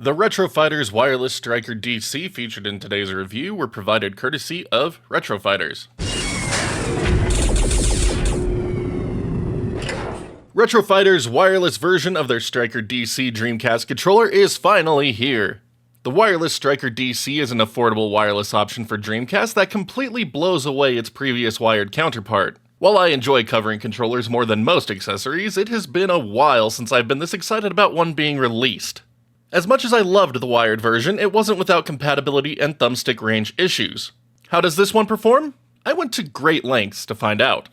The Retro Fighters Wireless Striker DC featured in today's review were provided courtesy of Retro Fighters. Retro Fighters' wireless version of their Striker DC Dreamcast controller is finally here. The Wireless Striker DC is an affordable wireless option for Dreamcast that completely blows away its previous wired counterpart. While I enjoy covering controllers more than most accessories, it has been a while since I've been this excited about one being released. As much as I loved the wired version, it wasn't without compatibility and thumbstick range issues. How does this one perform? I went to great lengths to find out.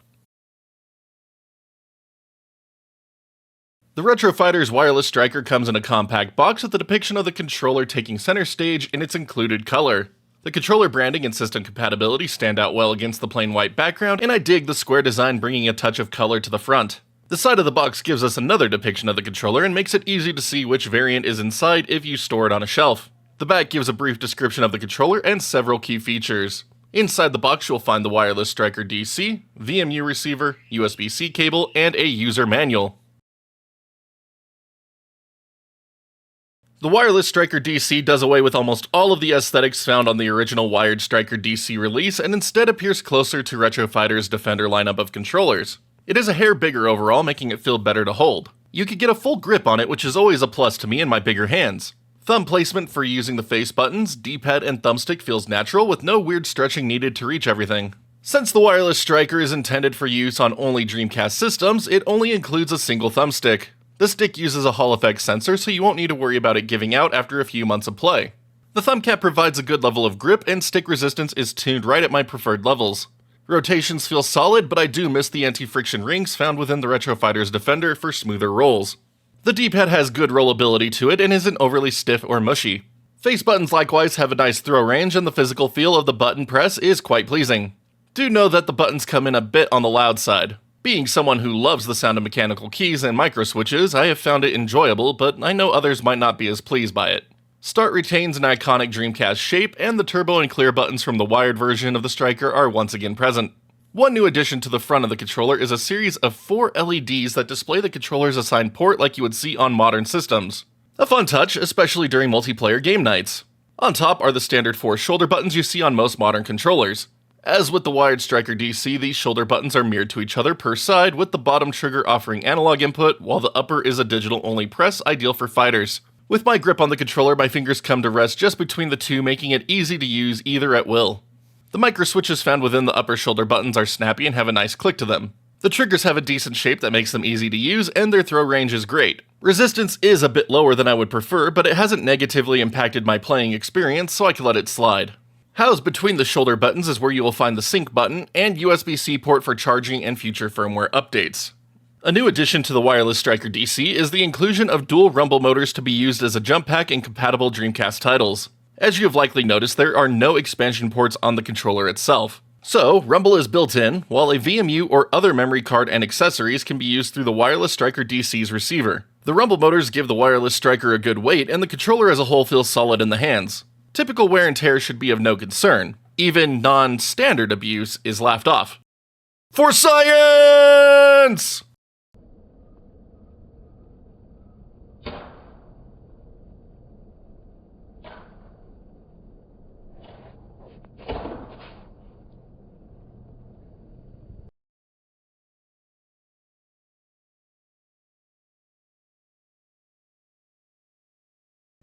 The Retro Fighters Wireless Striker comes in a compact box with a depiction of the controller taking center stage in its included color. The controller branding and system compatibility stand out well against the plain white background, and I dig the square design bringing a touch of color to the front. The side of the box gives us another depiction of the controller and makes it easy to see which variant is inside if you store it on a shelf. The back gives a brief description of the controller and several key features. Inside the box you'll find the Wireless Striker DC, VMU receiver, USB-C cable, and a user manual. The Wireless Striker DC does away with almost all of the aesthetics found on the original Wired Striker DC release and instead appears closer to Retro Fighters' Defender lineup of controllers. It is a hair bigger overall, making it feel better to hold. You can get a full grip on it, which is always a plus to me in my bigger hands. Thumb placement for using the face buttons, D-pad, and thumbstick feels natural with no weird stretching needed to reach everything. Since the Wireless Striker is intended for use on only Dreamcast systems, it only includes a single thumbstick. The stick uses a Hall effect sensor, so you won't need to worry about it giving out after a few months of play. The thumb cap provides a good level of grip, and stick resistance is tuned right at my preferred levels. Rotations feel solid, but I do miss the anti-friction rings found within the Retro Fighters Defender for smoother rolls. The D-pad has good rollability to it and isn't overly stiff or mushy. Face buttons likewise have a nice throw range, and the physical feel of the button press is quite pleasing. Do know that the buttons come in a bit on the loud side. Being someone who loves the sound of mechanical keys and micro switches, I have found it enjoyable, but I know others might not be as pleased by it. Start retains an iconic Dreamcast shape, and the turbo and clear buttons from the wired version of the Striker are once again present. One new addition to the front of the controller is a series of 4 LEDs that display the controller's assigned port like you would see on modern systems. A fun touch, especially during multiplayer game nights. On top are the standard 4 shoulder buttons you see on most modern controllers. As with the Wired Striker DC, these shoulder buttons are mirrored to each other per side, with the bottom trigger offering analog input, while the upper is a digital-only press, ideal for fighters. With my grip on the controller, my fingers come to rest just between the two, making it easy to use either at will. The micro switches found within the upper shoulder buttons are snappy and have a nice click to them. The triggers have a decent shape that makes them easy to use, and their throw range is great. Resistance is a bit lower than I would prefer, but it hasn't negatively impacted my playing experience, so I can let it slide. Housed between the shoulder buttons is where you will find the sync button and USB-C port for charging and future firmware updates. A new addition to the Wireless Striker DC is the inclusion of dual rumble motors to be used as a jump pack in compatible Dreamcast titles. As you have likely noticed, there are no expansion ports on the controller itself. So, rumble is built in, while a VMU or other memory card and accessories can be used through the Wireless Striker DC's receiver. The rumble motors give the Wireless Striker a good weight, and the controller as a whole feels solid in the hands. Typical wear and tear should be of no concern. Even non-standard abuse is laughed off. For science!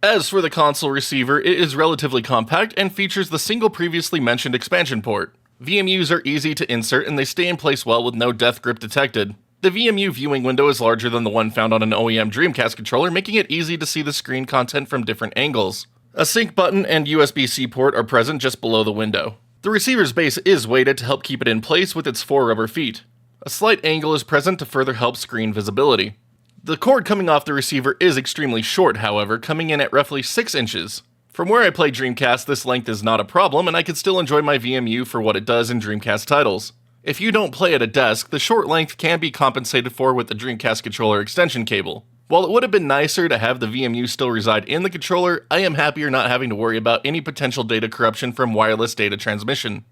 As for the console receiver, it is relatively compact and features the single previously mentioned expansion port. VMUs are easy to insert and they stay in place well with no death grip detected. The VMU viewing window is larger than the one found on an OEM Dreamcast controller, making it easy to see the screen content from different angles. A sync button and USB-C port are present just below the window. The receiver's base is weighted to help keep it in place with its 4 rubber feet. A slight angle is present to further help screen visibility. The cord coming off the receiver is extremely short, however, coming in at roughly 6 inches. From where I play Dreamcast, this length is not a problem, and I can still enjoy my VMU for what it does in Dreamcast titles. If you don't play at a desk, the short length can be compensated for with the Dreamcast controller extension cable. While it would have been nicer to have the VMU still reside in the controller, I am happier not having to worry about any potential data corruption from wireless data transmission.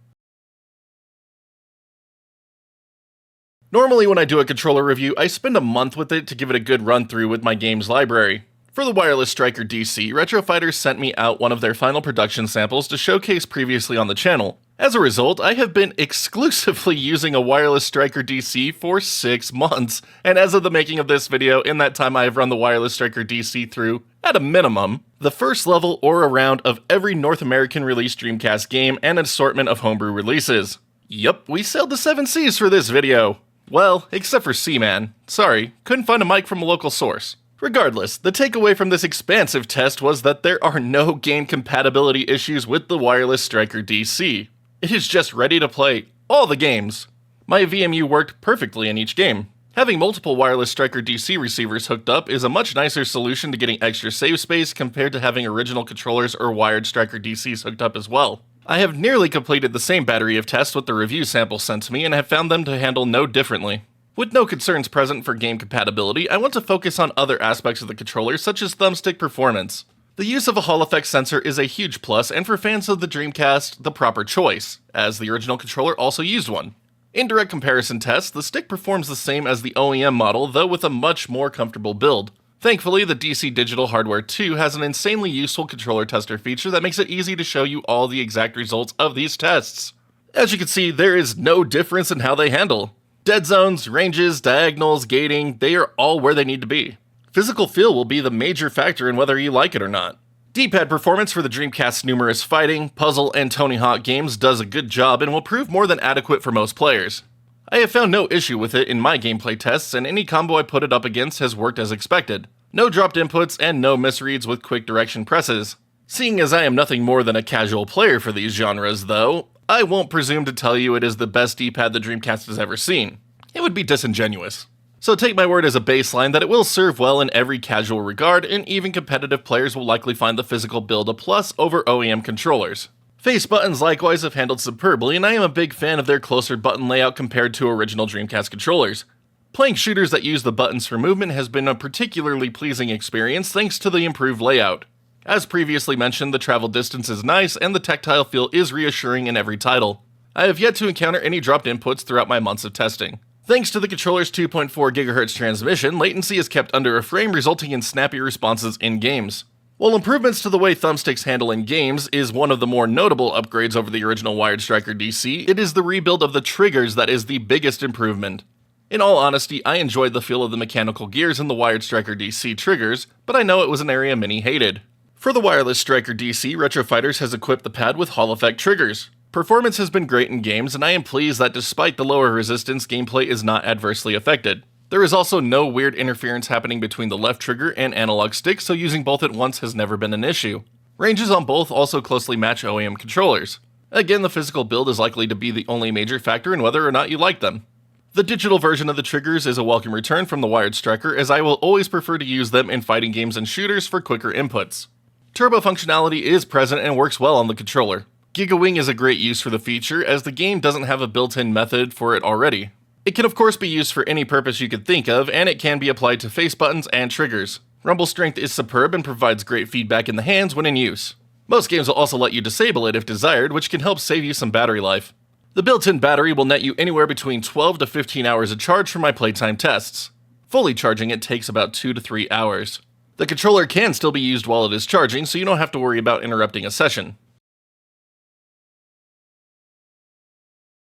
Normally when I do a controller review, I spend a month with it to give it a good run through with my games library. For the Wireless Striker DC, Retro Fighters sent me out one of their final production samples to showcase previously on the channel. As a result, I have been exclusively using a Wireless Striker DC for 6 months, and as of the making of this video, in that time I have run the Wireless Striker DC through, at a minimum, the first level or a round of every North American released Dreamcast game and an assortment of homebrew releases. Yup, we sailed the 7 seas for this video. Well, except for Seaman. Sorry, couldn't find a mic from a local source. Regardless, the takeaway from this expansive test was that there are no game compatibility issues with the Wireless Striker DC. It is just ready to play all the games. My VMU worked perfectly in each game. Having multiple Wireless Striker DC receivers hooked up is a much nicer solution to getting extra save space compared to having original controllers or wired Striker DCs hooked up as well. I have nearly completed the same battery of tests with the review sample sent to me and have found them to handle no differently. With no concerns present for game compatibility, I want to focus on other aspects of the controller such as thumbstick performance. The use of a Hall effect sensor is a huge plus, and for fans of the Dreamcast, the proper choice, as the original controller also used one. In direct comparison tests, the stick performs the same as the OEM model, though with a much more comfortable build. Thankfully, the DC Digital Hardware 2 has an insanely useful controller tester feature that makes it easy to show you all the exact results of these tests. As you can see, there is no difference in how they handle. Dead zones, ranges, diagonals, gating, they are all where they need to be. Physical feel will be the major factor in whether you like it or not. D-pad performance for the Dreamcast's numerous fighting, puzzle, and Tony Hawk games does a good job and will prove more than adequate for most players. I have found no issue with it in my gameplay tests, and any combo I put it up against has worked as expected. No dropped inputs and no misreads with quick direction presses. Seeing as I am nothing more than a casual player for these genres though, I won't presume to tell you it is the best D-pad the Dreamcast has ever seen. It would be disingenuous. So take my word as a baseline that it will serve well in every casual regard, and even competitive players will likely find the physical build a plus over OEM controllers. Face buttons likewise have handled superbly, and I am a big fan of their closer button layout compared to original Dreamcast controllers. Playing shooters that use the buttons for movement has been a particularly pleasing experience thanks to the improved layout. As previously mentioned, the travel distance is nice and the tactile feel is reassuring in every title. I have yet to encounter any dropped inputs throughout my months of testing. Thanks to the controller's 2.4 GHz transmission, latency is kept under a frame, resulting in snappy responses in games. While improvements to the way thumbsticks handle in games is one of the more notable upgrades over the original Wired Striker DC, it is the rebuild of the triggers that is the biggest improvement. In all honesty, I enjoyed the feel of the mechanical gears in the Wired Striker DC triggers, but I know it was an area many hated. For the Wireless Striker DC, Retro Fighters has equipped the pad with Hall effect triggers. Performance has been great in games, and I am pleased that despite the lower resistance, gameplay is not adversely affected. There is also no weird interference happening between the left trigger and analog stick, so using both at once has never been an issue. Ranges on both also closely match OEM controllers. Again, the physical build is likely to be the only major factor in whether or not you like them. The digital version of the triggers is a welcome return from the Wired Striker, as I will always prefer to use them in fighting games and shooters for quicker inputs. Turbo functionality is present and works well on the controller. GigaWing is a great use for the feature, as the game doesn't have a built-in method for it already. It can of course be used for any purpose you could think of, and it can be applied to face buttons and triggers. Rumble strength is superb and provides great feedback in the hands when in use. Most games will also let you disable it if desired, which can help save you some battery life. The built-in battery will net you anywhere between 12 to 15 hours of charge for my playtime tests. Fully charging it takes about 2 to 3 hours. The controller can still be used while it is charging, so you don't have to worry about interrupting a session.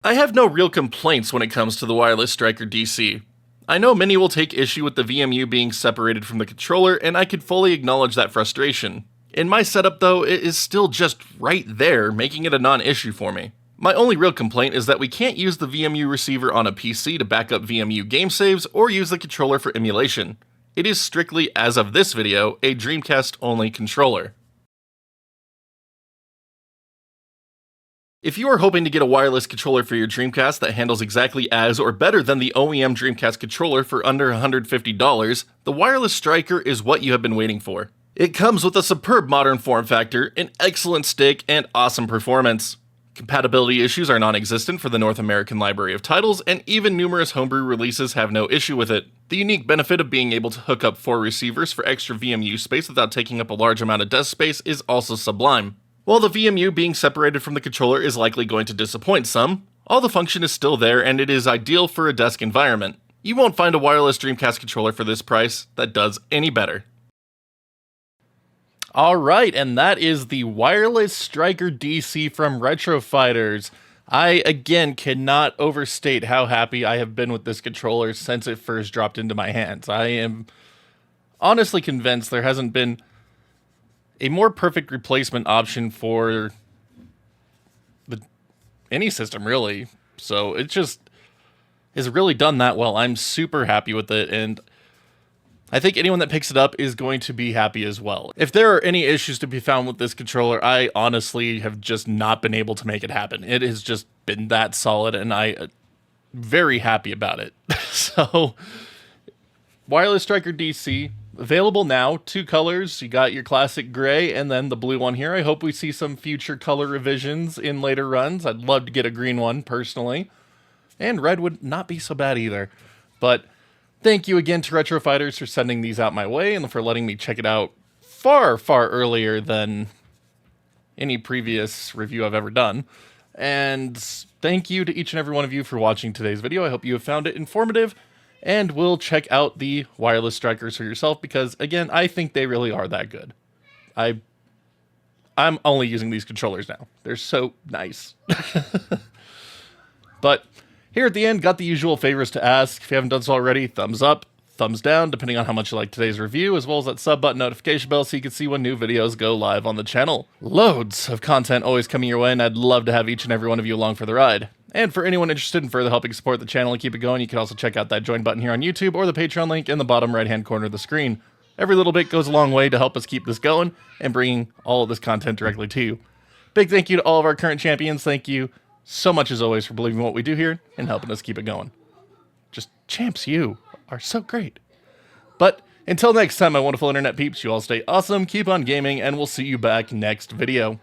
I have no real complaints when it comes to the Wireless Striker DC. I know many will take issue with the VMU being separated from the controller, and I could fully acknowledge that frustration. In my setup though, it is still just right there, making it a non-issue for me. My only real complaint is that we can't use the VMU receiver on a PC to back up VMU game saves or use the controller for emulation. It is strictly, as of this video, a Dreamcast-only controller. If you are hoping to get a wireless controller for your Dreamcast that handles exactly as or better than the OEM Dreamcast controller for under $150, the Wireless Striker is what you have been waiting for. It comes with a superb modern form factor, an excellent stick, and awesome performance. Compatibility issues are non-existent for the North American library of titles, and even numerous homebrew releases have no issue with it. The unique benefit of being able to hook up 4 receivers for extra VMU space without taking up a large amount of desk space is also sublime. While the VMU being separated from the controller is likely going to disappoint some, all the function is still there and it is ideal for a desk environment. You won't find a wireless Dreamcast controller for this price that does any better. All right, and that is the wireless Striker DC from Retro Fighters. I, again, cannot overstate how happy I have been with this controller since it first dropped into my hands. I am honestly convinced there hasn't been a more perfect replacement option for any system, really. So it just has really done that well. I'm super happy with it, and I think anyone that picks it up is going to be happy as well. If there are any issues to be found with this controller, I honestly have just not been able to make it happen. It has just been that solid, and I'm very happy about it. So, wireless Striker DC, available now, 2 colors. You got your classic gray and then the blue one here. I hope we see some future color revisions in later runs. I'd love to get a green one, personally. And red would not be so bad either. But thank you again to Retro Fighters for sending these out my way and for letting me check it out far, far earlier than any previous review I've ever done. And thank you to each and every one of you for watching today's video. I hope you have found it informative and will check out the wireless Strikers for yourself because, again, I think they really are that good. I'm only using these controllers now. They're so nice. But here at the end, got the usual favors to ask. If you haven't done so already, thumbs up, thumbs down, depending on how much you like today's review, as well as that sub button notification bell so you can see when new videos go live on the channel. Loads of content always coming your way, and I'd love to have each and every one of you along for the ride. And for anyone interested in further helping support the channel and keep it going, you can also check out that join button here on YouTube or the Patreon link in the bottom right-hand corner of the screen. Every little bit goes a long way to help us keep this going and bringing all of this content directly to you. Big thank you to all of our current champions. Thank you so much, as always, for believing in what we do here and helping us keep it going. Just champs, you are so great. But until next time, my wonderful internet peeps, you all stay awesome, keep on gaming, and we'll see you back next video.